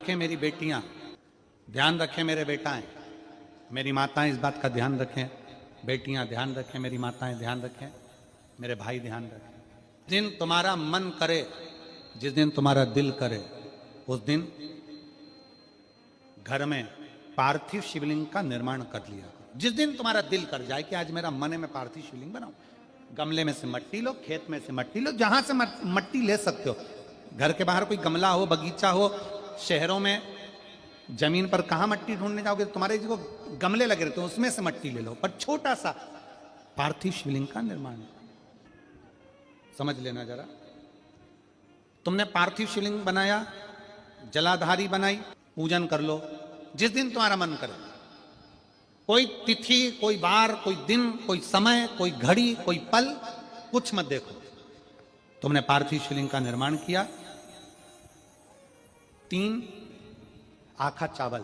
रखें मेरी बेटियां, ध्यान रखें मेरे बेटाएं, मेरी माताएं इस बात का ध्यान रखें, बेटियां ध्यान रखें, मेरी माताएं ध्यान रखें, मेरे भाई ध्यान रखें। जिस दिन तुम्हारा मन करे, जिस दिन तुम्हारा दिल करे, उस दिन घर में पार्थिव शिवलिंग का निर्माण कर लिया करो। जिस दिन तुम्हारा दिल कर जाए कि आज मेरा मन है मैं पार्थिव शिवलिंग बनाऊं, गमले में से मट्टी लो, खेत में से मट्टी लो, जहां से मट्टी ले सकते हो। घर के बाहर कोई गमला हो, बगीचा हो, शहरों में जमीन पर कहां मट्टी ढूंढने जाओगे, तुम्हारे जो गमले लगे रहते हैं उसमें से मट्टी ले लो, पर छोटा सा पार्थिव शिवलिंग का निर्माण समझ लेना जरा। तुमने पार्थिव शिवलिंग बनाया, जलाधारी बनाई, पूजन कर लो जिस दिन तुम्हारा मन करे। कोई तिथि, कोई वार, कोई दिन, कोई समय, कोई घड़ी, कोई पल, कुछ मत देखो। तुमने पार्थिव शिवलिंग का निर्माण किया। 3 आखा चावल,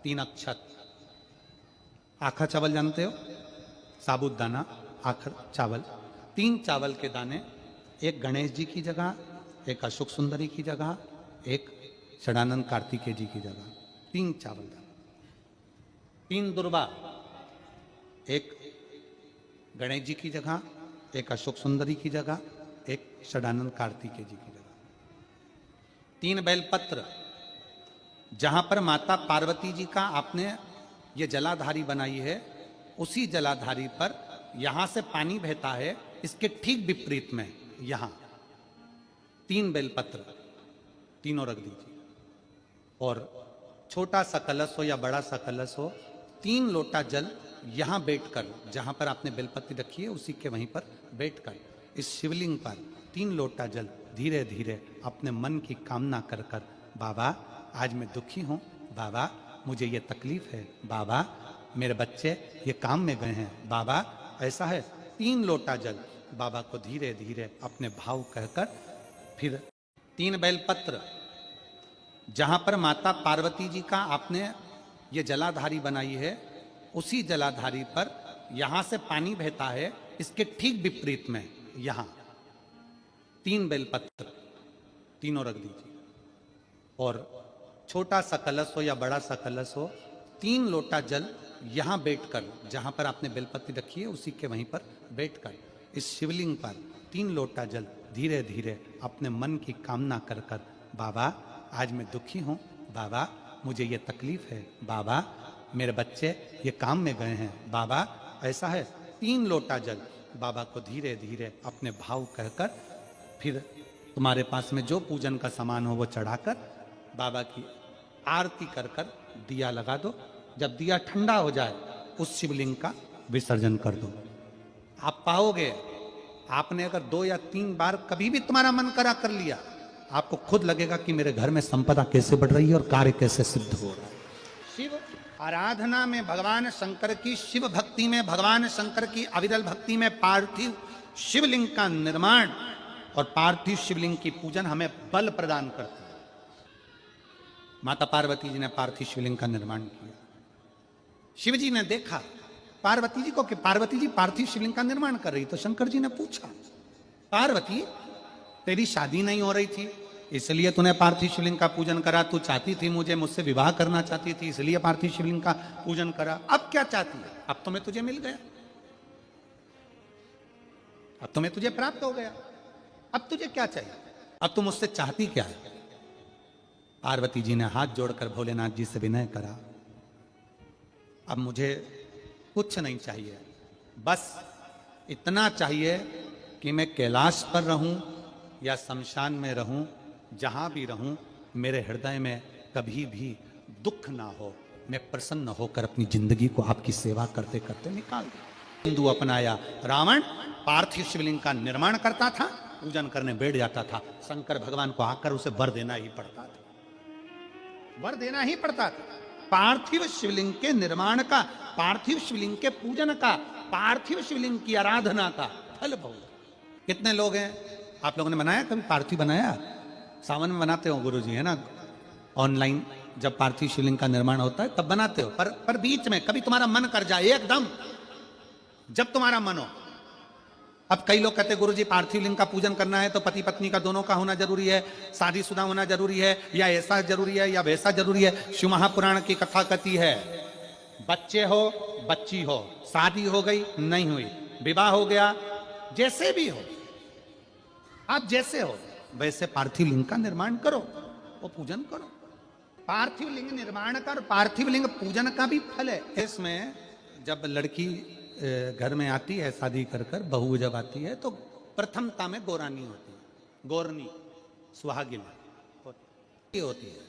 3 अक्षत। आखा चावल जानते हो, साबुत दाना, आखा चावल। 3 चावल के दाने, एक गणेश जी की जगह, एक अशोक सुंदरी की जगह, एक षडानंद कार्तिकेय जी की जगह। 3 चावल दाने। 3 दुर्वा, एक गणेश जी की जगह, एक अशोक सुंदरी की जगह, एक षडानंद कार्तिकेय जी की जगह। 3 बेलपत्र, जहां पर माता पार्वती जी का आपने ये जलाधारी बनाई है, उसी जलाधारी पर यहां से पानी बहता है, इसके ठीक विपरीत में यहां 3 बेलपत्र, तीनों रख दीजिए। और छोटा सा कलश हो या बड़ा सा कलश हो, 3 लोटा जल यहां बैठकर, जहां पर आपने बेलपत्ती रखी है उसी के वहीं पर बैठकर इस शिवलिंग पर 3 लोटा जल धीरे धीरे अपने मन की कामना कर कर, बाबा आज मैं दुखी हूं, बाबा मुझे ये तकलीफ है, बाबा मेरे बच्चे ये काम में गए हैं, बाबा ऐसा है। 3 लोटा जल बाबा को धीरे धीरे अपने भाव कहकर, फिर 3 बेलपत्र, जहां पर माता पार्वती जी का आपने ये जलाधारी बनाई है, उसी जलाधारी पर यहां से पानी बहता है, इसके ठीक विपरीत में यहां 3 बेलपत्र, तीनों रख दीजिए। और छोटा सा कलश हो या बड़ा सा कलश हो, 3 लोटा जल यहां बैठकर, जहां पर आपने बेलपत्ती रखी है उसी के वहीं पर बैठकर इस शिवलिंग पर 3 लोटा जल धीरे धीरे अपने मन की कामना कर कर, बाबा आज मैं दुखी हूं, बाबा मुझे ये तकलीफ है, बाबा मेरे बच्चे ये काम में गए हैं, बाबा ऐसा है। 3 लोटा जल बाबा को धीरे धीरे अपने भाव कहकर, फिर तुम्हारे पास में जो पूजन का सामान हो वो चढ़ाकर बाबा की आरती कर कर दिया लगा दो। जब दिया ठंडा हो जाए उस शिवलिंग का विसर्जन कर दो। आप पाओगे, आपने अगर 2 या 3 बार कभी भी तुम्हारा मन करा कर लिया, आपको खुद लगेगा कि मेरे घर में संपदा कैसे बढ़ रही है और कार्य कैसे सिद्ध हो रहा है। शिव आराधना में भगवान शंकर की, शिव भक्ति में भगवान शंकर की अविरल भक्ति में पार्थिव शिवलिंग का निर्माण और पार्थिव शिवलिंग की पूजन हमें बल प्रदान करती है। माता पार्वती जी ने पार्थिव शिवलिंग का निर्माण किया। शिव जी ने देखा पार्वती जी को कि पार्वती जी पार्थिव शिवलिंग का निर्माण कर रही, तो शंकर जी ने पूछा, पार्वती तेरी शादी नहीं हो रही थी इसलिए तूने पार्थिव शिवलिंग का पूजन करा, तू चाहती थी मुझे, मुझसे विवाह करना चाहती थी इसलिए पार्थिव शिवलिंग का पूजन करा, अब क्या चाहती है? अब तो मैं तुझे मिल गया, अब तो मैं तुझे प्राप्त हो गया, अब तुझे क्या चाहिए, अब तुम मुझसे चाहती क्या है? पार्वती जी ने हाथ जोड़कर भोलेनाथ जी से विनय करा, अब मुझे कुछ नहीं चाहिए, बस इतना चाहिए कि मैं कैलाश पर रहूं या शमशान में रहूं, जहां भी रहूं मेरे हृदय में कभी भी दुख ना हो, मैं प्रसन्न होकर अपनी जिंदगी को आपकी सेवा करते करते निकाल दूं। हिंदू अपनाया, रावण पार्थिव शिवलिंग का निर्माण करता था, पूजन करने बैठ जाता था, शंकर भगवान को आकर उसे वर देना ही पड़ता था, वर देना ही पड़ता था। पार्थिव शिवलिंग के निर्माण का, पार्थिव शिवलिंग के पूजन का, पार्थिव शिवलिंग की आराधना का फल भोग। कितने लोग हैं, आप लोगों ने बनाया कभी पार्थिव? बनाया, सावन में बनाते हो गुरु जी, है ना, ऑनलाइन जब पार्थिव शिवलिंग का निर्माण होता है तब बनाते हो, पर बीच में कभी तुम्हारा मन कर जाए एकदम, जब तुम्हारा मन हो अब कई लोग कहते हैं गुरुजी पार्थिव लिंग का पूजन करना है तो पति पत्नी का दोनों का होना जरूरी है, शादीशुदा होना जरूरी है, या ऐसा जरूरी है या वैसा जरूरी है। शिव महापुराण की कथा कहती है बच्चे हो बच्ची हो, शादी हो गई नहीं हुई, विवाह हो गया, जैसे भी हो, आप जैसे हो वैसे पार्थिव लिंग का निर्माण करो, वो पूजन करो। पार्थिव लिंग निर्माण कर, पार्थिव लिंग पूजन का भी फल है। इसमें जब लड़की घर में आती है शादी कर कर, बहू जब आती है तो प्रथमता में गोरानी होती है, गोरनी सुहागिन होती है।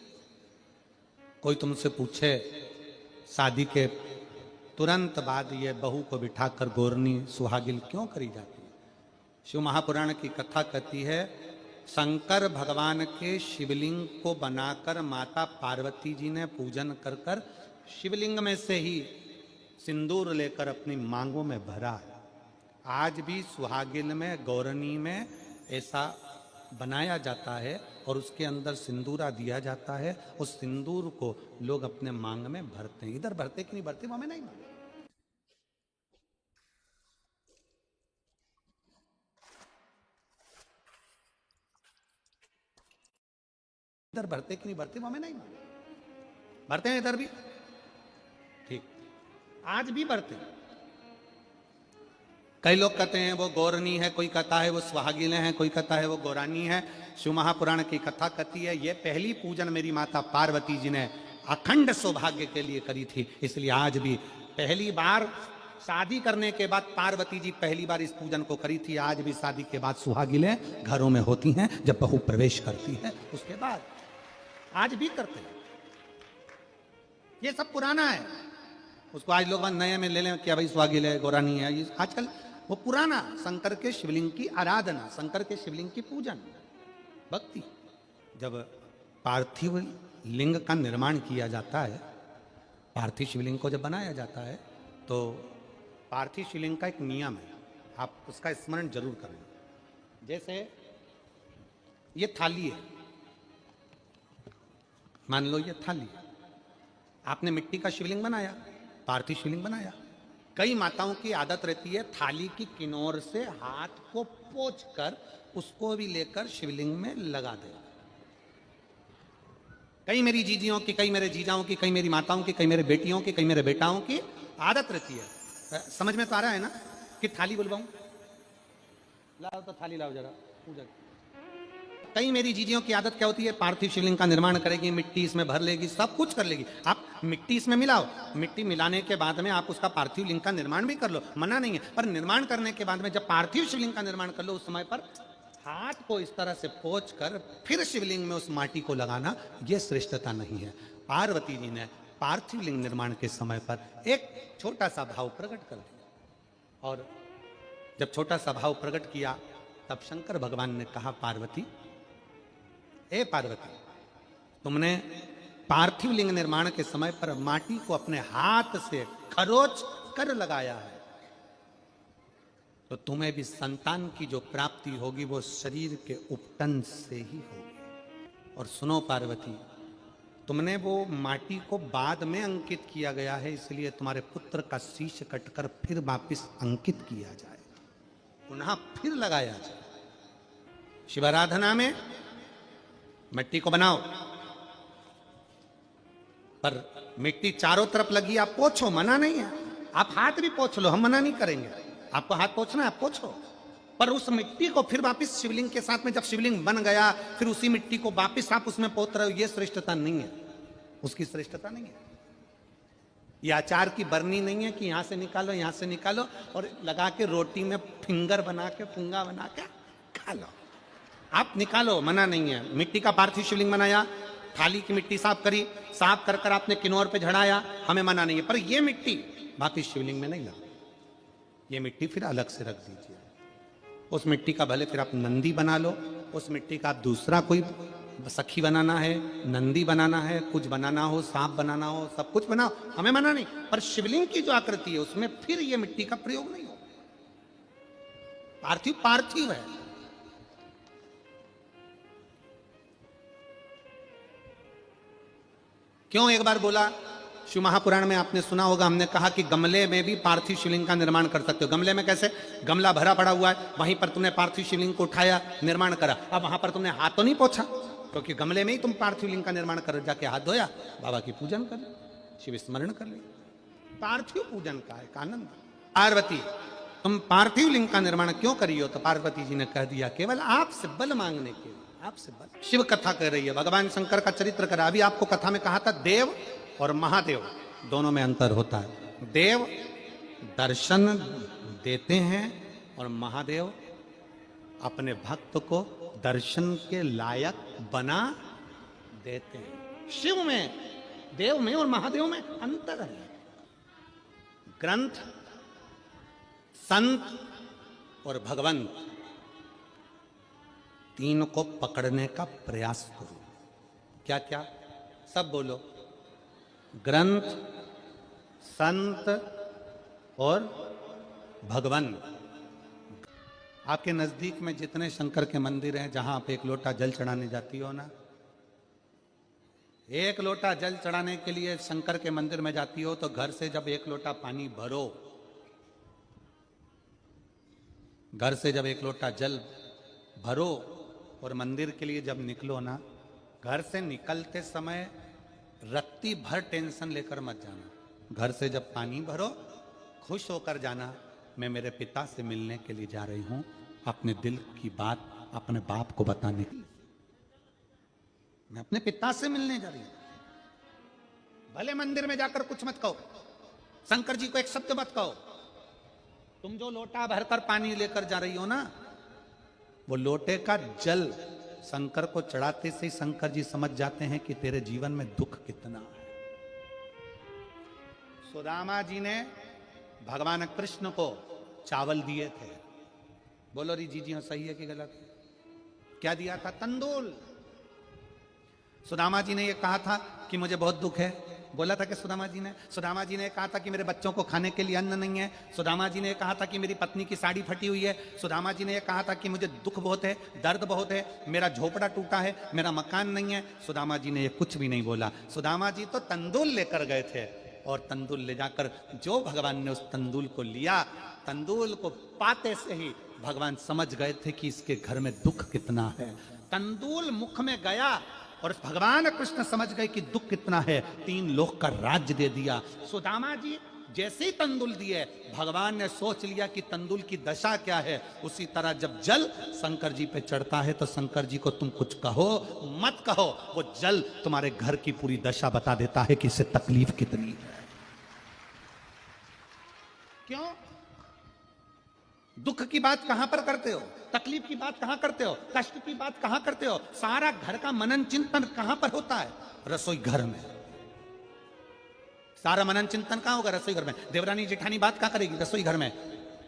कोई तुमसे पूछे शादी के तुरंत बाद ये बहू को बिठाकर गोरनी सुहागिन क्यों करी जाती है? शिव महापुराण की कथा कहती है शंकर भगवान के शिवलिंग को बनाकर माता पार्वती जी ने पूजन कर कर शिवलिंग में से ही सिंदूर लेकर अपनी मांगों में भरा है। आज भी सुहागिन में गौरनी में ऐसा बनाया जाता है और उसके अंदर सिंदूरा दिया जाता है। उस सिंदूर को लोग अपने मांग में भरते हैं। इधर भरते कि नहीं भरते वो हमें नहीं मालूम। इधर भरते कि नहीं भरते वो हमें नहीं मालूम। भरते हैं इधर भी, ठीक, आज भी भरते हैं। कई लोग कहते हैं वो गौरनी है, कोई कहता है वो सुहागिनें हैं, कोई कहता है वो गौरानी है। शिव महापुराण की कथा कहती है ये पहली पूजन मेरी माता पार्वती जी ने अखंड सौभाग्य के लिए करी थी, इसलिए आज भी पहली बार शादी करने के बाद पार्वती जी पहली बार इस पूजन को करी थी। आज भी शादी के बाद सुहागिनें घरों में होती हैं, जब बहू प्रवेश करती है उसके बाद आज भी करते हैं। ये सब पुराना है, उसको आज लोग नए में ले लें क्या भाई सुहागिन है गौरानी है, ये आजकल वो पुराना शंकर के शिवलिंग की आराधना, शंकर के शिवलिंग की पूजन, भक्ति। जब पार्थिव लिंग का निर्माण किया जाता है, पार्थिव शिवलिंग को जब बनाया जाता है तो पार्थिव शिवलिंग का एक नियम है, आप उसका स्मरण जरूर करें। जैसे ये थाली है, मान लो ये थाली, आपने मिट्टी का शिवलिंग बनाया, पार्थिव शिवलिंग बनाया। कई माताओं की आदत रहती है थाली की किनार से हाथ को पोंछकर उसको भी लेकर शिवलिंग में लगा दे। कई मेरी जीजियों की, कई मेरे जीजाओं की, कई मेरी माताओं की, कई मेरे बेटियों की, कई मेरे बेटाओं की आदत रहती है। समझ में तो आ रहा है ना कि थाली बुलवाऊं? लाओ तो थाली लाओ जरा पूजा। कई मेरी जीजियों की आदत क्या होती है, पार्थिव शिवलिंग का निर्माण करेगी, मिट्टी इसमें भर लेगी, सब कुछ कर लेगी। आप मिट्टी इसमें मिलाओ, मिट्टी मिलाने के बाद में आप उसका पार्थिव लिंग का निर्माण भी कर लो, मना नहीं है। पर निर्माण करने के बाद में जब पार्थिव शिवलिंग का निर्माण कर लो उस समय पर हाथ को इस तरह से पोंछ कर फिर शिवलिंग में उस माटी को लगाना, यह श्रेष्ठता नहीं है। पार्वती जी ने पार्थिव लिंग निर्माण के समय पर एक छोटा सा भाव प्रकट कर दिया, और जब छोटा सा भाव प्रकट किया तब शंकर भगवान ने कहा पार्वती, ए पार्वती, तुमने पार्थिव लिंग निर्माण के समय पर माटी को अपने हाथ से खरोच कर लगाया है, तो तुम्हें भी संतान की जो प्राप्ति होगी वो शरीर के उपटन से ही होगी। और सुनो पार्वती, तुमने वो माटी को बाद में अंकित किया गया है, इसलिए तुम्हारे पुत्र का शीश कटकर फिर वापिस अंकित किया जाए, पुनः फिर लगाया जाए। शिवाराधना में मिट्टी को बनाओ, पर मिट्टी चारों तरफ लगी, आप पोंछो, मना नहीं है। आप हाथ भी पोंछ लो, हम मना नहीं करेंगे, आपको हाथ पोंछना है आप पोंछो, पर उस मिट्टी को फिर वापस शिवलिंग के साथ में, जब शिवलिंग बन गया फिर उसी मिट्टी को वापस आप उसमें पोत रहे हो, ये श्रेष्ठता नहीं है, उसकी श्रेष्ठता नहीं है। ये अचार की बरनी नहीं है कि यहां से निकालो यहां से निकालो और लगा के रोटी में फिंगर बना के, फुंगा बना के खा लो। आप निकालो, मना नहीं है। मिट्टी का पार्थिव शिवलिंग बनाया, थाली की मिट्टी साफ करी, साफ कर कर आपने किन्नौर पे झड़ाया, हमें मना नहीं है, पर ये मिट्टी वापिस शिवलिंग में नहीं लगा, ये मिट्टी फिर अलग से रख दीजिए। उस मिट्टी का भले फिर आप नंदी बना लो, उस मिट्टी का आप दूसरा कोई सखी बनाना है, नंदी बनाना है, कुछ बनाना हो, सांप बनाना हो, सब कुछ बनाओ, हमें मना नहीं, पर शिवलिंग की जो आकृति है उसमें फिर ये मिट्टी का प्रयोग नहीं हो। पार्थिव पार्थिव है। क्यों एक बार बोला शिव महापुराण में आपने सुना होगा, हमने कहा कि गमले में भी पार्थिव शिवलिंग का निर्माण कर सकते हो। गमले में कैसे? गमला भरा पड़ा हुआ है, वहीं पर तुमने पार्थिव शिवलिंग को उठाया, निर्माण करा। अब वहां पर तुमने हाथ तो नहीं पोछा, क्योंकि गमले में ही तुम पार्थिव लिंग का निर्माण कर, जाके हाथ धोया, बाबा की पूजन कर, शिव स्मरण कर ले। पार्थिव पूजन का एक आनंद। पार्वती, तुम पार्थिव लिंग का निर्माण क्यों करी हो? तो पार्वती जी ने कह दिया, केवल आपसे बल मांगने के लिए, आपसे बल। शिव कथा कर रही है, भगवान शंकर का चरित्र करा। अभी आपको कथा में कहा था देव और महादेव दोनों में अंतर होता है। देव दर्शन देते हैं और महादेव अपने भक्त को दर्शन के लायक बना देते हैं। शिव में, देव में और महादेव में अंतर है। ग्रंथ, संत और भगवंत, तीन को पकड़ने का प्रयास करो। क्या क्या? सब बोलो। ग्रंथ, संत और भगवंत। आपके नजदीक में जितने शंकर के मंदिर हैं, जहां आप एक लोटा जल चढ़ाने जाती हो ना, एक लोटा जल चढ़ाने के लिए शंकर के मंदिर में जाती हो, तो घर से जब एक लोटा पानी भरो, घर से जब एक लोटा जल भरो और मंदिर के लिए जब निकलो ना, घर से निकलते समय रत्ती भर टेंशन लेकर मत जाना। घर से जब पानी भरो, खुश होकर जाना, मैं मेरे पिता से मिलने के लिए जा रही हूं, अपने दिल की बात अपने बाप को बताने की। मैं अपने पिता से मिलने जा रही हूं। भले मंदिर में जाकर कुछ मत कहो, शंकर जी को एक शब्द मत कहो। तुम जो लोटा भरकर पानी लेकर जा रही हो ना, वो लोटे का जल शंकर को चढ़ाते से शंकर जी समझ जाते हैं कि तेरे जीवन में दुख कितना है। सुदामा जी ने भगवान कृष्ण को चावल दिए थे। बोलो री जी जी सही है कि गलत? क्या दिया था? तंदूल। सुदामा जी ने यह कहा था कि मुझे बहुत दुख है। बोला था कि सुदामा जी ने कहा था कि मेरे बच्चों को खाने के लिए अन्न नहीं है। सुदामा जी ने कहा था कि मेरी पत्नी की साड़ी फटी हुई है। सुदामा जी ने यह कहा था कि मुझे दुख बहुत है, दर्द बहुत है, मेरा झोपड़ा टूटा है, मेरा मकान नहीं है। सुदामा जी ने यह कुछ भी नहीं बोला। सुदामा जी तो तंदूल लेकर गए थे, और तंदूल ले जाकर जो भगवान ने उस तंदूल को लिया, तंदूल को पाते से ही भगवान समझ गए थे कि इसके घर में दुख कितना है। तंदूल मुख में गया और भगवान कृष्ण समझ गए कि दुख कितना है, 3 लोक का राज्य दे दिया। सुदामा जी जैसे ही तंदूल दिए, भगवान ने सोच लिया कि तंदूल की दशा क्या है। उसी तरह जब जल शंकर जी पे चढ़ता है, तो शंकर जी को तुम कुछ कहो मत कहो, वो जल तुम्हारे घर की पूरी दशा बता देता है कि इससे तकलीफ कितनी है। क्यों? दुख की बात कहां पर करते हो? तकलीफ की बात कहां करते हो? कष्ट की बात कहां करते हो? सारा घर का मनन चिंतन कहां पर होता है? रसोई घर में। सारा मनन चिंतन कहां होगा? रसोई घर में। देवरानी जेठानी बात कहां करेगी? रसोई घर में।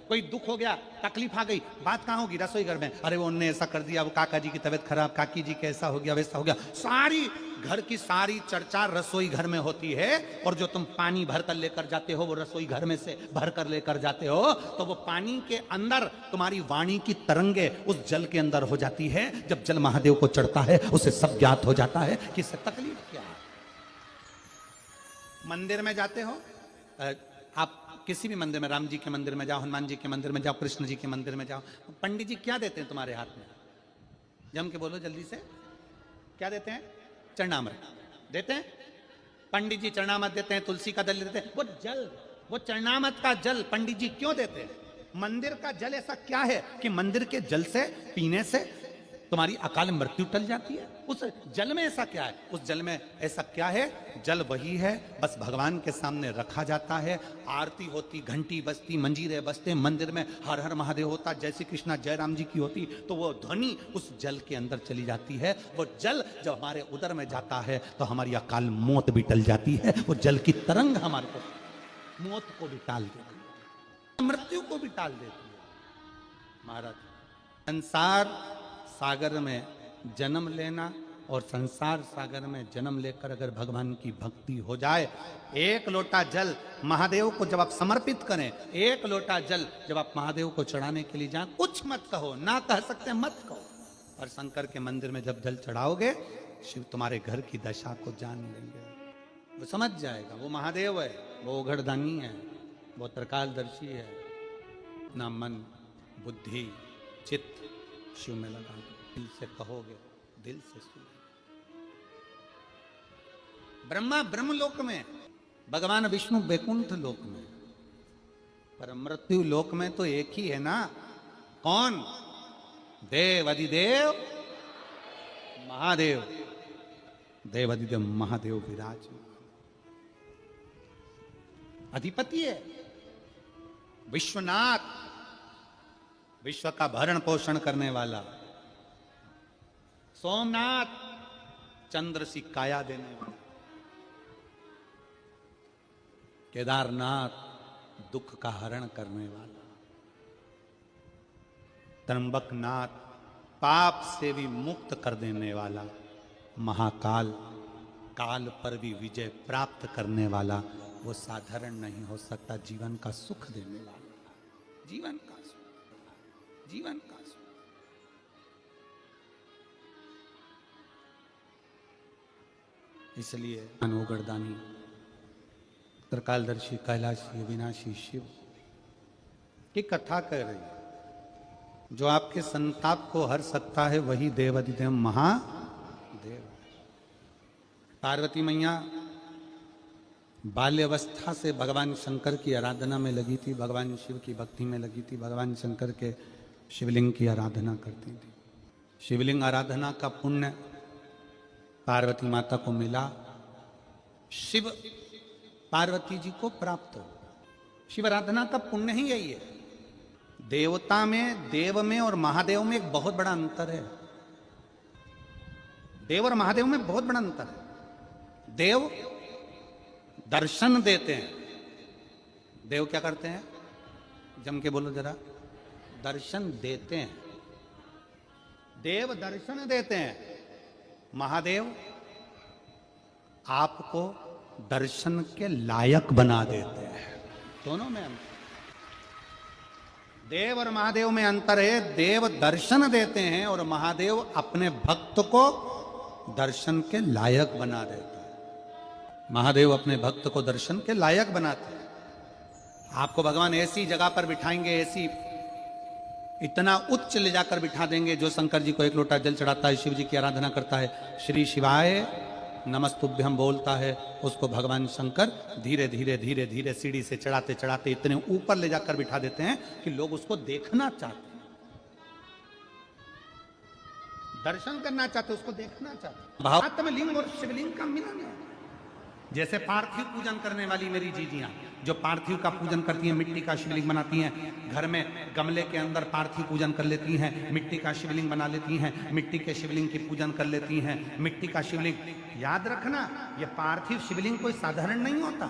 कोई दुख हो गया, तकलीफ आ गई, बात कहां होगी? रसोई घर में। अरे वो उनने ऐसा कर दिया, वो काका जी की तबीयत खराब, काकी जी के ऐसा हो गया, वैसा हो गया। सारी घर की सारी चर्चा रसोई घर में होती है। और जो तुम पानी भर कर लेकर जाते हो, वो रसोई घर में से भर कर लेकर जाते हो, तो वो पानी के अंदर तुम्हारी वाणी की तरंगे उस जल के अंदर हो जाती है। जब जल महादेव को चढ़ता है, उसे सब ज्ञात हो जाता है कि इससे तकलीफ क्या है। मंदिर में जाते हो, आप किसी भी मंदिर में, राम जी के मंदिर में जाओ, हनुमान जी के मंदिर में जाओ, कृष्ण जी के मंदिर में जाओ, पंडित जी क्या देते हैं तुम्हारे हाथ में? जम के बोलो जल्दी से, क्या देते हैं? चरणामृत देते हैं। पंडित जी चरणामृत देते हैं, तुलसी का दल देते हैं। वो जल, वो चरणामृत का जल पंडित जी क्यों देते हैं? मंदिर का जल ऐसा क्या है कि मंदिर के जल से पीने से तुम्हारी अकाल मृत्यु टल जाती है? उस जल में ऐसा क्या है? उस जल में ऐसा क्या है? जल वही है, बस भगवान के सामने रखा जाता है, आरती होती, घंटी बजती, मंजीरे बजते, मंदिर में हर हर महादेव होता, जय श्री कृष्णा जय राम जी की होती, तो वो ध्वनि उस जल के अंदर चली जाती है। वो जल जब हमारे उदर में जाता है, तो हमारी अकाल मौत भी टल जाती है। वो जल की तरंग हमारे को मौत को भी टाल देती है, मृत्यु को भी टाल देती है। महाराज, संसार सागर में जन्म लेना और संसार सागर में जन्म लेकर अगर भगवान की भक्ति हो जाए, एक लोटा जल महादेव को जब आप समर्पित करें, एक लोटा जल जब आप महादेव को चढ़ाने के लिए जाएं, कुछ मत कहो, ना कह सकते मत कहो। और शंकर के मंदिर में जब जल चढ़ाओगे, शिव तुम्हारे घर की दशा को जान लेंगे। वो समझ जाएगा, वो महादेव है, वो उघड़दानी है, वो त्रिकालदर्शी है। ना मन बुद्धि चित्त शिव में लगा दो, दिल से कहोगे दिल से सुनो। ब्रह्मा ब्रह्मलोक में, भगवान विष्णु वैकुंठ लोक में, पर मृत्यु लोक में तो एक ही है ना। कौन? देव अधिदेव महादेव। देव अधिदेव महादेव विराज अधिपति है, विश्वनाथ, विश्व का भरण पोषण करने वाला। सोमनाथ, चंद्र सी काया देने वाला। केदारनाथ, दुख का हरण करने वाला। त्र्यंबकनाथ, पाप से भी मुक्त कर देने वाला। महाकाल, काल पर भी विजय प्राप्त करने वाला। वो साधारण नहीं हो सकता, जीवन का सुख देने वाला। जीवन का सुख, जीवन का सुख। इसलिए अनोगरदानी, त्रिकालदर्शी, कैलाशी, विनाशी शिव की कथा कर रही है। जो आपके संताप को हर सकता है वही देवाधिदेव महादेव। पार्वती मैया बाल्यावस्था से भगवान शंकर की आराधना में लगी थी, भगवान शिव की भक्ति में लगी थी, भगवान शंकर के शिवलिंग की आराधना करती थी। शिवलिंग आराधना का पुण्य पार्वती माता को मिला, शिव पार्वती जी को प्राप्त हो। शिव आराधना का पुण्य ही यही है। देवता में, देव में और महादेव में एक बहुत बड़ा अंतर है। देव और महादेव में बहुत बड़ा अंतर है। देव दर्शन देते हैं। देव क्या करते हैं? जम के बोलो जरा। दर्शन देते हैं। देव दर्शन देते हैं। महादेव आपको दर्शन के लायक बना देते हैं। दोनों में अंतर। देव और महादेव में अंतर है। देव दर्शन देते हैं और महादेव अपने भक्त को दर्शन के लायक बना देते हैं। महादेव अपने भक्त को दर्शन के लायक बनाते हैं। आपको भगवान ऐसी जगह पर बिठाएंगे, ऐसी इतना उच्च ले जाकर बिठा देंगे। जो शंकर जी को एक लोटा जल चढ़ाता है, शिव जी की आराधना करता है, श्री शिवाय नमस्तुभ्यम बोलता है, उसको भगवान शंकर धीरे धीरे धीरे धीरे सीढ़ी से चढ़ाते चढ़ाते इतने ऊपर ले जाकर बिठा देते हैं कि लोग उसको देखना चाहते हैं, दर्शन करना चाहते, उसको देखना चाहते। भावात्म में लिंग और शिवलिंग का मिलन है। जैसे पार्थिव पूजन करने वाली मेरी जीजियां, जो पार्थिव का पूजन करती हैं, मिट्टी का शिवलिंग बनाती हैं, घर में गमले के अंदर पार्थिव पूजन कर लेती हैं, मिट्टी का शिवलिंग बना लेती हैं, मिट्टी के शिवलिंग की पूजन कर लेती हैं। मिट्टी का शिवलिंग, याद रखना, ये पार्थिव शिवलिंग कोई साधारण नहीं होता।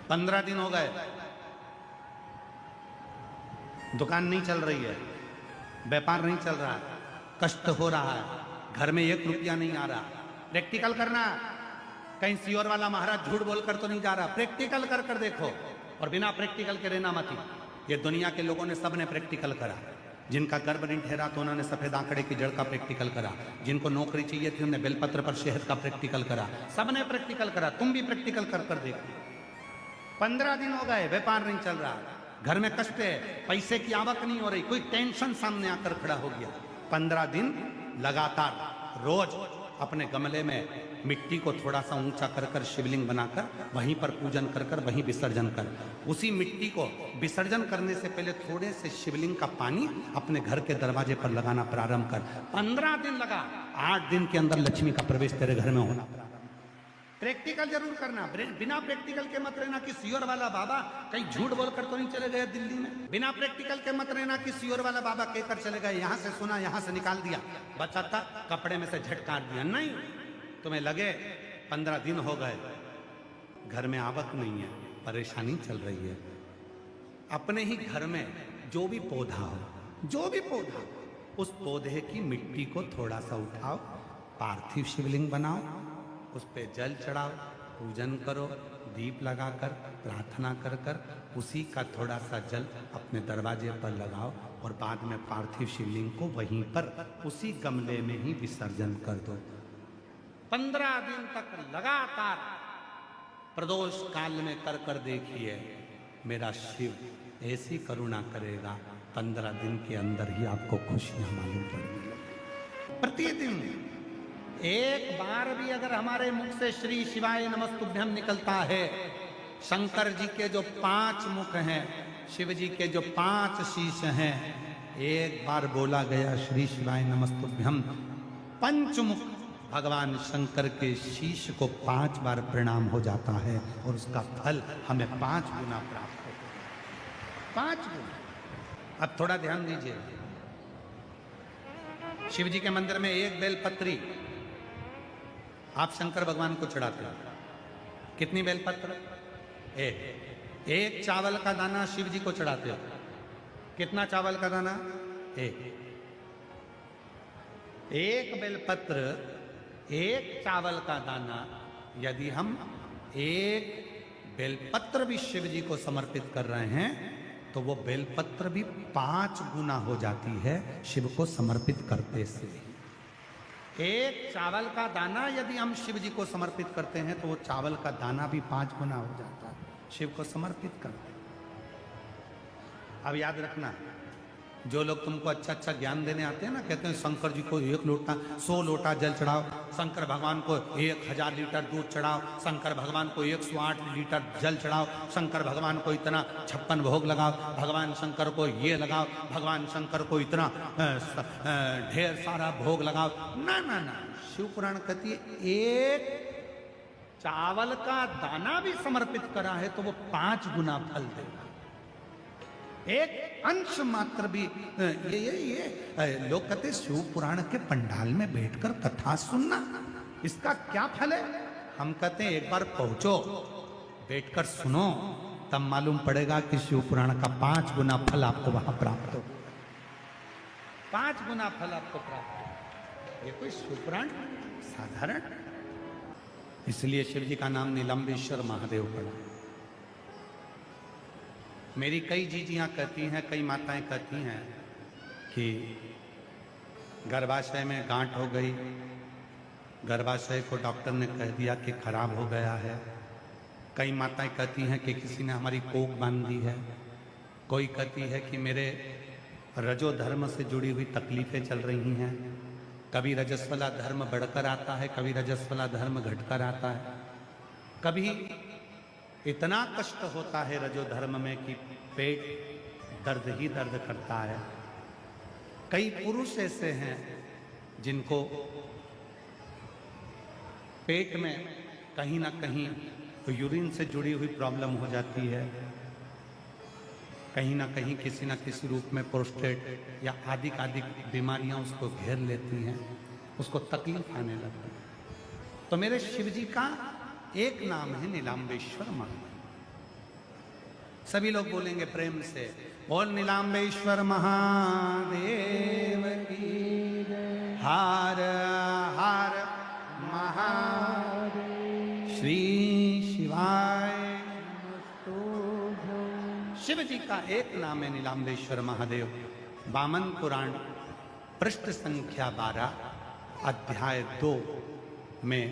15 दिन हो गए, दुकान नहीं चल रही है, व्यापार नहीं चल रहा है, कष्ट हो रहा है, घर में 1 रुपया नहीं आ रहा। प्रैक्टिकल करना। कहीं सियोर वाला महाराज झूठ बोलकर तो नहीं जा रहा। प्रैक्टिकल कर कर देखो, और बिना प्रैक्टिकल के रहना मत। ये दुनिया के लोगों ने, सबने प्रैक्टिकल करा। जिनका गर्भ नहीं ठहरा तो उन्होंने सफेद आंकड़े की जड़ का प्रैक्टिकल करा। जिनको नौकरी चाहिए थी उन्होंने बेलपत्र पर शहद का प्रैक्टिकल करा। सबने प्रैक्टिकल करा, तुम भी प्रैक्टिकल कर कर देखो। 15 दिन हो गए, व्यापार नहीं चल रहा, घर में कष्ट है, पैसे की आवक नहीं हो रही, कोई टेंशन सामने आकर खड़ा हो गया। 15 दिन लगातार रोज अपने गमले में मिट्टी को थोड़ा सा ऊंचा कर कर शिवलिंग बनाकर वहीं पर पूजन कर कर वहीं विसर्जन कर। उसी मिट्टी को विसर्जन करने से पहले थोड़े से शिवलिंग का पानी अपने घर के दरवाजे पर लगाना प्रारंभ कर। 15 दिन लगा। 8 दिन के अंदर लक्ष्मी का प्रवेश तेरे घर में होना। प्रैक्टिकल जरूर करना, बिना प्रैक्टिकल के मत रहना कि सियोर वाला बाबा कहीं झूठ बोलकर तो नहीं चले गए दिल्ली में। बिना प्रैक्टिकल के मत रहना कि सियोर वाला बाबा कहकर चले गए, यहां से सुना यहां से निकाल दिया, बचा था कपड़े में से झटकार दिया। नहीं, तुम्हें लगे 15 दिन हो गए, घर में आवक नहीं है, परेशानी चल रही है। अपने ही घर में जो भी पौधा हो, जो भी पौधा, उस पौधे की मिट्टी को थोड़ा सा उठाओ, पार्थिव शिवलिंग बनाओ, उस पे जल चढ़ाओ, पूजन करो, दीप लगाकर प्रार्थना कर कर उसी का थोड़ा सा जल अपने दरवाजे पर लगाओ और बाद में पार्थिव शिवलिंग को वहीं पर उसी गमले में ही विसर्जन कर दो। 15 दिन तक लगातार प्रदोष काल में कर देखिए, मेरा शिव ऐसी करुणा करेगा, 15 दिन के अंदर ही आपको खुशियां मालूम पड़ेंगी। प्रतिदिन एक बार भी अगर हमारे मुख से श्री शिवाय नमस्तुभ्यम निकलता है, शंकर जी के जो 5 मुख हैं, शिव जी के जो 5 शीश हैं, एक बार बोला गया श्री शिवाय नमस्तुभ्यम, पंचमुख भगवान शंकर के शीश को 5 बार प्रणाम हो जाता है और उसका फल हमें 5 गुना प्राप्त होता है, 5 गुना। अब थोड़ा ध्यान दीजिए, शिव जी के मंदिर में एक बेलपत्री आप शंकर भगवान को चढ़ाते हो, कितनी बेलपत्र? एक चावल का दाना शिव जी को चढ़ाते हो, कितना चावल का दाना? एक बेलपत्र, एक चावल का दाना। यदि हम एक बेलपत्र भी शिव जी को समर्पित कर रहे हैं तो वो बेलपत्र भी 5 गुना हो जाती है शिव को समर्पित करते से। एक चावल का दाना यदि हम शिव जी को समर्पित करते हैं तो वो चावल का दाना भी 5 गुना हो जाता है शिव को समर्पित करते। अब याद रखना, जो लोग तुमको अच्छा ज्ञान देने आते हैं ना, कहते हैं शंकर जी को 100 लोटा जल चढ़ाओ, शंकर भगवान को 1000 लीटर दूध चढ़ाओ, शंकर भगवान को 108 लीटर जल चढ़ाओ, शंकर भगवान को इतना 56 भोग लगाओ, भगवान शंकर को ये लगाओ, भगवान शंकर को इतना ढेर सारा भोग लगाओ। ना ना ना, शिव पुराण कहती है एक चावल का दाना भी समर्पित करा है तो वो 5 गुना फल देगा। एक अंश मात्र भी ये लोग कहते शिव पुराण के पंडाल में बैठकर कथा सुनना, इसका क्या फल है? हम कहते हैं एक बार पहुंचो, बैठकर सुनो, तब मालूम पड़ेगा कि शिव पुराण का 5 गुना फल आपको वहां प्राप्त हो, 5 गुना फल आपको प्राप्त हो। ये कोई शिव पुराण साधारण? इसलिए शिव जी का नाम नीलंबेश्वर महादेव पड़ा। मेरी कई जीजियाँ कहती हैं, कई माताएं कहती हैं कि गर्भाशय में गांठ हो गई, गर्भाशय को डॉक्टर ने कह दिया कि खराब हो गया है। कई माताएं कहती हैं कि किसी ने हमारी कोख बांध दी है। कोई कहती है कि मेरे रजो धर्म से जुड़ी हुई तकलीफें चल रही हैं, कभी रजस्वला धर्म बढ़कर आता है, कभी रजस्वला धर्म घटकर आता है, कभी इतना कष्ट होता है रजो धर्म में कि पेट दर्द ही दर्द करता है। कई पुरुष ऐसे हैं जिनको पेट में कहीं ना कहीं यूरिन से जुड़ी हुई प्रॉब्लम हो जाती है, कहीं ना कहीं किसी न किसी रूप में प्रोस्टेट या आदि बीमारियां उसको घेर लेती हैं, उसको तकलीफ आने लगती है। तो मेरे शिव जी का एक नाम है नीलांबेश्वर महादेव। सभी लोग बोलेंगे प्रेम से, बोल नीलांबेश्वर महादेव की जय। हर हर महादेव, श्री शिवाय। शिव जी का एक नाम है नीलांबेश्वर महादेव। वामन पुराण पृष्ठ संख्या 12 अध्याय 2 में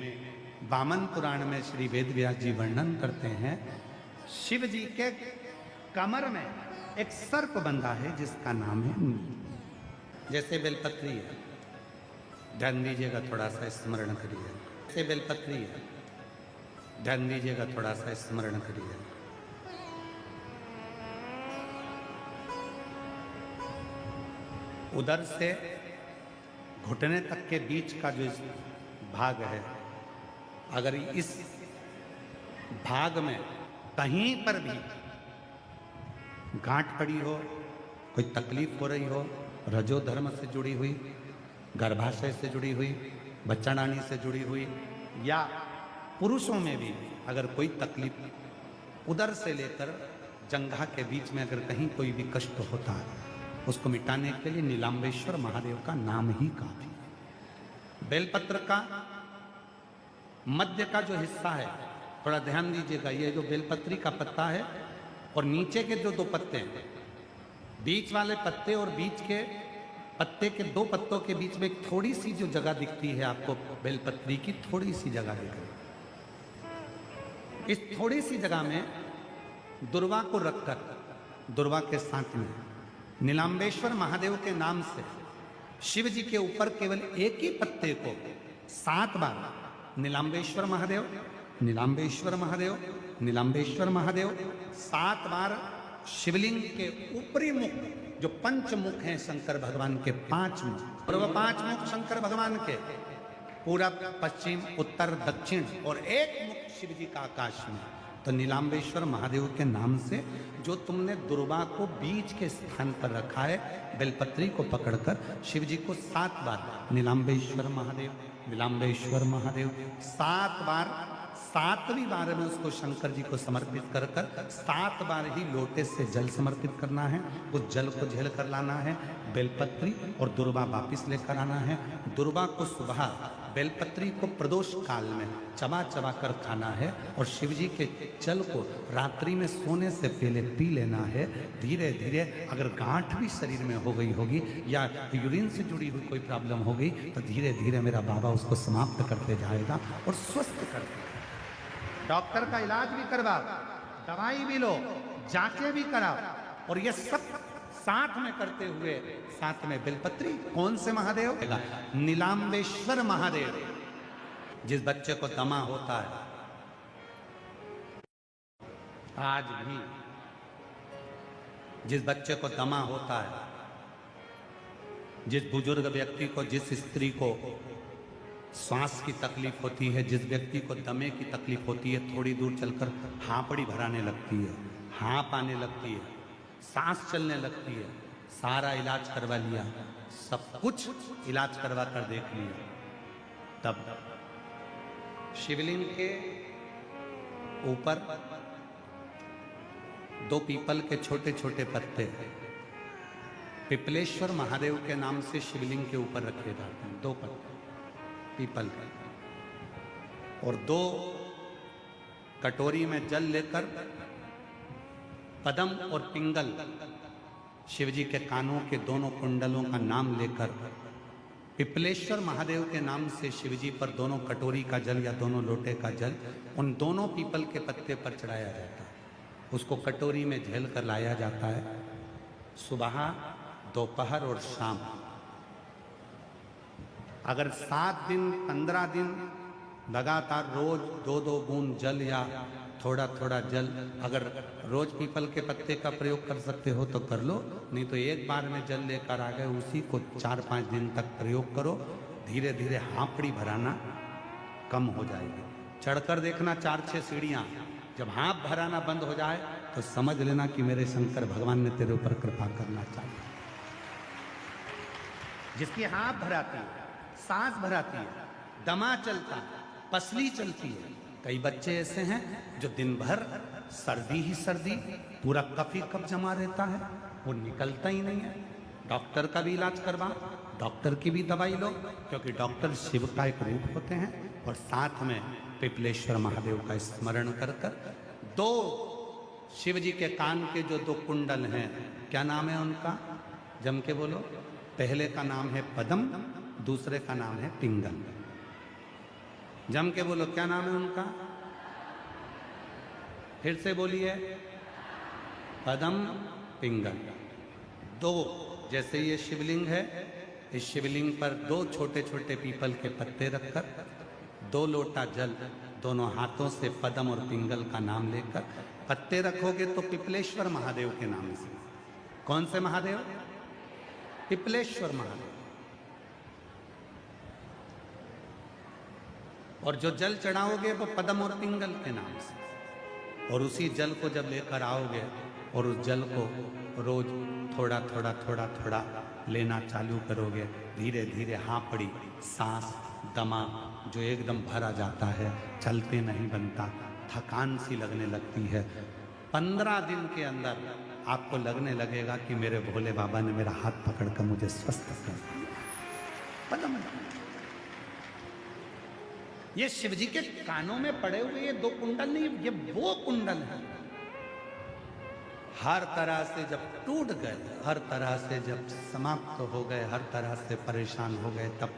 वामन पुराण में श्री वेदव्यास जी वर्णन करते हैं, शिव जी के कमर में एक सर्प बंधा है जिसका नाम है नील। जैसे बेलपत्री है, ध्यान दीजिएगा, थोड़ा सा स्मरण करिए। जैसे बेलपत्री है, ध्यान दीजिएगा, थोड़ा सा स्मरण करिए। उधर से घुटने तक के बीच का जो भाग है, अगर इस भाग में कहीं पर भी गांठ पड़ी हो, कोई तकलीफ हो रही हो, रजो धर्म से जुड़ी हुई, गर्भाशय से जुड़ी हुई, बच्चाडानी से जुड़ी हुई, या पुरुषों में भी अगर कोई तकलीफ उधर से लेकर जंघा के बीच में अगर कहीं कोई भी कष्ट होता है, उसको मिटाने के लिए नीलांबेश्वर महादेव का नाम ही काफी है। बेलपत्र का मध्य का जो हिस्सा है, थोड़ा ध्यान दीजिएगा, ये जो बेलपत्री का पत्ता है और नीचे के जो 2 पत्ते हैं, बीच वाले पत्ते और बीच के पत्ते के दो पत्तों के बीच में एक थोड़ी सी जो जगह दिखती है आपको बेलपत्री की, थोड़ी सी जगह दिख रही, इस थोड़ी सी जगह में दुर्वा को रखकर, दुर्वा के साथ में नीलांबेश्वर महादेव के नाम से शिव जी के ऊपर केवल एक ही पत्ते को 7 बार नीलांबेश्वर महादेव, नीलांबेश्वर महादेव, नीलांबेश्वर महादेव 7 बार शिवलिंग के ऊपरी मुख, जो पंच मुख हैं शंकर भगवान के 5 मुख, और वह 5 मुख शंकर भगवान के पूरब, पश्चिम, उत्तर, दक्षिण और एक मुख शिव जी का आकाश में, तो नीलांबेश्वर महादेव के नाम से जो तुमने दुर्वा को बीच के स्थान पर रखा है, बेलपत्री को पकड़कर शिव जी को 7 बार नीलांबेश्वर महादेव, नीलांबेश्वर महादेव 7 बार, 7वीं बार में उसको शंकर जी को समर्पित कर 7 बार ही लोटे से जल समर्पित करना है। उस जल को झेल कर लाना है, बेलपत्री और दुर्वा वापिस लेकर आना है। दुर्वा को सुबह, बेलपत्री को प्रदोष काल में चबा चबा कर खाना है और शिव जी के जल को रात्रि में सोने से पहले पी लेना है। धीरे धीरे अगर गांठ भी शरीर में हो गई होगी या यूरिन से जुड़ी हुई कोई प्रॉब्लम हो गई तो धीरे धीरे मेरा बाबा उसको समाप्त करते जाएगा और स्वस्थ कर देगा। डॉक्टर का इलाज भी करवाओ, दवाई भी लो, जांचें भी कराओ और ये सब साथ में करते हुए, साथ में बेलपत्री। कौन से महादेव? नीलांबेश्वर महादेव। जिस बच्चे को दमा होता है, आज भी जिस बच्चे को दमा होता है, जिस बुजुर्ग व्यक्ति को, जिस स्त्री को सांस की तकलीफ होती है, जिस व्यक्ति को दमे की तकलीफ होती है, थोड़ी दूर चलकर हांपड़ी भराने लगती है, हाँप आने लगती है, सांस चलने लगती है, सारा इलाज करवा लिया, सब कुछ इलाज करवा कर देख लिया, तब शिवलिंग के ऊपर 2 पीपल के छोटे छोटे पत्ते पिपलेश्वर महादेव के नाम से शिवलिंग के ऊपर रखे जाते हैं। 2 पत्ते पीपल का, और 2 कटोरी में जल लेकर पदम और पिंगल, शिवजी के कानों के दोनों कुंडलों का नाम लेकर पिपलेश्वर महादेव के नाम से शिवजी पर दोनों कटोरी का जल या दोनों लोटे का जल उन दोनों पीपल के पत्ते पर चढ़ाया जाता है। उसको कटोरी में झेल कर लाया जाता है। सुबह, दोपहर और शाम, अगर 7 दिन 15 दिन लगातार रोज 2-2 बूंद जल या थोड़ा थोड़ा जल, अगर रोज पीपल के पत्ते का प्रयोग कर सकते हो तो कर लो, नहीं तो एक बार में जल लेकर आ गए, उसी को 4-5 दिन तक प्रयोग करो। धीरे धीरे हांपड़ी भराना कम हो जाएगी। चढ़कर देखना 4-6 सीढ़ियाँ, जब हाथ भराना बंद हो जाए तो समझ लेना कि मेरे शंकर भगवान ने तेरे ऊपर कृपा करना चाहिए। जिसकी हाथ भराती है, सांस भराती है, दमा चलता है, पसली चलती है। कई बच्चे ऐसे हैं जो दिन भर सर्दी ही सर्दी, पूरा कफ ही कफ जमा रहता है, वो निकलता ही नहीं है। डॉक्टर का भी इलाज करवा, डॉक्टर की भी दवाई लो, क्योंकि डॉक्टर शिव का एक रूप होते हैं। और साथ में पिपलेश्वर महादेव का स्मरण कर कर 2 शिव जी के कान के जो 2 कुंडल हैं, क्या नाम है उनका? जम के बोलो। पहले का नाम है पदम, दूसरे का नाम है पिंगल। जम के बोलो, क्या नाम है उनका? फिर से बोलिए, पदम, पिंगल। 2, जैसे ये शिवलिंग है, इस शिवलिंग पर 2 छोटे छोटे पीपल के पत्ते रखकर 2 लोटा जल दोनों हाथों से पदम और पिंगल का नाम लेकर पत्ते रखोगे तो पिपलेश्वर महादेव के नाम से। कौन से महादेव? पिपलेश्वर महादेव। और जो जल चढ़ाओगे वो पदम और पिंगल के नाम से। और उसी जल को जब लेकर आओगे और उस जल को रोज थोड़ा थोड़ा थोड़ा थोड़ा लेना चालू करोगे, धीरे धीरे हांपड़ी, सांस, दमा जो एकदम भरा जाता है, चलते नहीं बनता, थकान सी लगने लगती है। 15 दिन के अंदर आपको लगने लगेगा कि मेरे भोले बाबा ने मेरा हाथ पकड़कर मुझे स्वस्थ कर दिया। पदम, ये शिवजी के कानों में पड़े हुए ये 2 कुंडल नहीं, ये वो कुंडल है। हर तरह से जब टूट गए, हर तरह से जब समाप्त हो गए, हर तरह से परेशान हो गए, तब